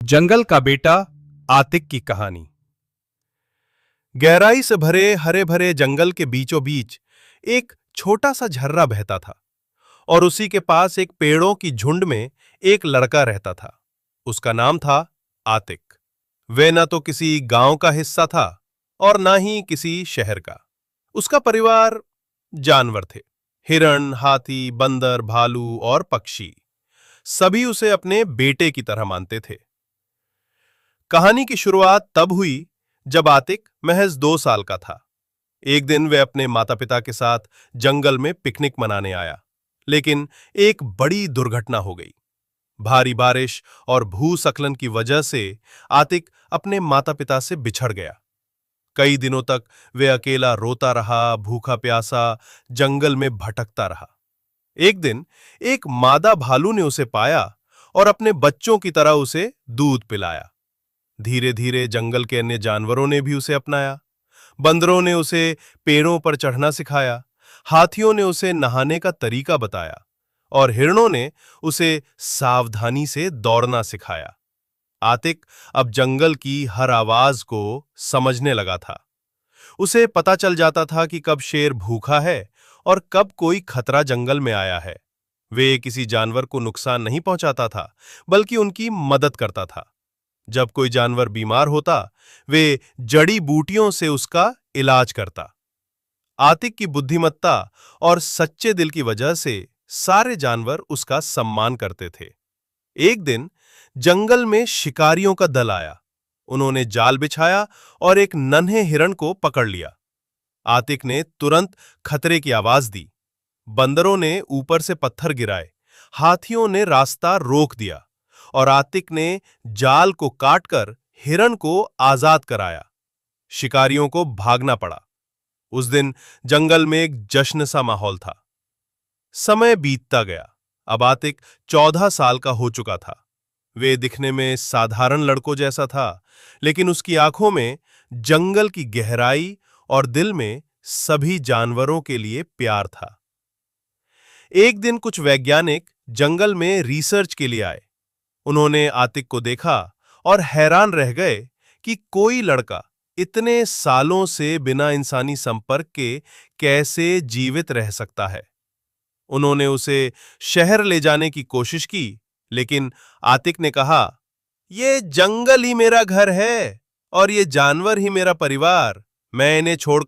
जंगल का बेटा आतिक की कहानी। गहराई से भरे हरे भरे जंगल के बीचों बीच एक छोटा सा झर्रा बहता था और उसी के पास एक पेड़ों की झुंड में एक लड़का रहता था। उसका नाम था आतिक। वह न तो किसी गांव का हिस्सा था और ना ही किसी शहर का। उसका परिवार जानवर थे। हिरण, हाथी, बंदर, भालू और पक्षी सभी उसे अपने बेटे की तरह मानते थे। कहानी की शुरुआत तब हुई जब आतिक महज 2 साल का था। एक दिन वह अपने माता पिता के साथ जंगल में पिकनिक मनाने आया, लेकिन एक बड़ी दुर्घटना हो गई। भारी बारिश और भूस्खलन की वजह से आतिक अपने माता पिता से बिछड़ गया। कई दिनों तक वह अकेला रोता रहा, भूखा प्यासा जंगल में भटकता रहा। एक दिन एक मादा भालू ने उसे पाया और अपने बच्चों की तरह उसे दूध पिलाया। धीरे धीरे जंगल के अन्य जानवरों ने भी उसे अपनाया। बंदरों ने उसे पेड़ों पर चढ़ना सिखाया, हाथियों ने उसे नहाने का तरीका बताया और हिरणों ने उसे सावधानी से दौड़ना सिखाया। आतिक अब जंगल की हर आवाज को समझने लगा था। उसे पता चल जाता था कि कब शेर भूखा है और कब कोई खतरा जंगल में आया है। वे किसी जानवर को नुकसान नहीं पहुंचाता था, बल्कि उनकी मदद करता था। जब कोई जानवर बीमार होता, वे जड़ी बूटियों से उसका इलाज करता। आतिक की बुद्धिमत्ता और सच्चे दिल की वजह से सारे जानवर उसका सम्मान करते थे। एक दिन जंगल में शिकारियों का दल आया। उन्होंने जाल बिछाया और एक नन्हे हिरण को पकड़ लिया। आतिक ने तुरंत खतरे की आवाज दी। बंदरों ने ऊपर से पत्थर गिराए, हाथियों ने रास्ता रोक दिया और आतिक ने जाल को काटकर हिरण को आजाद कराया। शिकारियों को भागना पड़ा। उस दिन जंगल में एक जश्न सा माहौल था। समय बीतता गया। अब आतिक 14 साल का हो चुका था। वे दिखने में साधारण लड़कों जैसा था, लेकिन उसकी आंखों में जंगल की गहराई और दिल में सभी जानवरों के लिए प्यार था। एक दिन कुछ वैज्ञानिक जंगल में रिसर्च के लिए आए। उन्होंने आतिक को देखा और हैरान रह गए कि कोई लड़का इतने सालों से बिना इंसानी संपर्क के कैसे जीवित रह सकता है। उन्होंने उसे शहर ले जाने की कोशिश की, लेकिन आतिक ने कहा, "ये जंगल ही मेरा घर है और ये जानवर ही मेरा परिवार। मैं इन्हें छोड़कर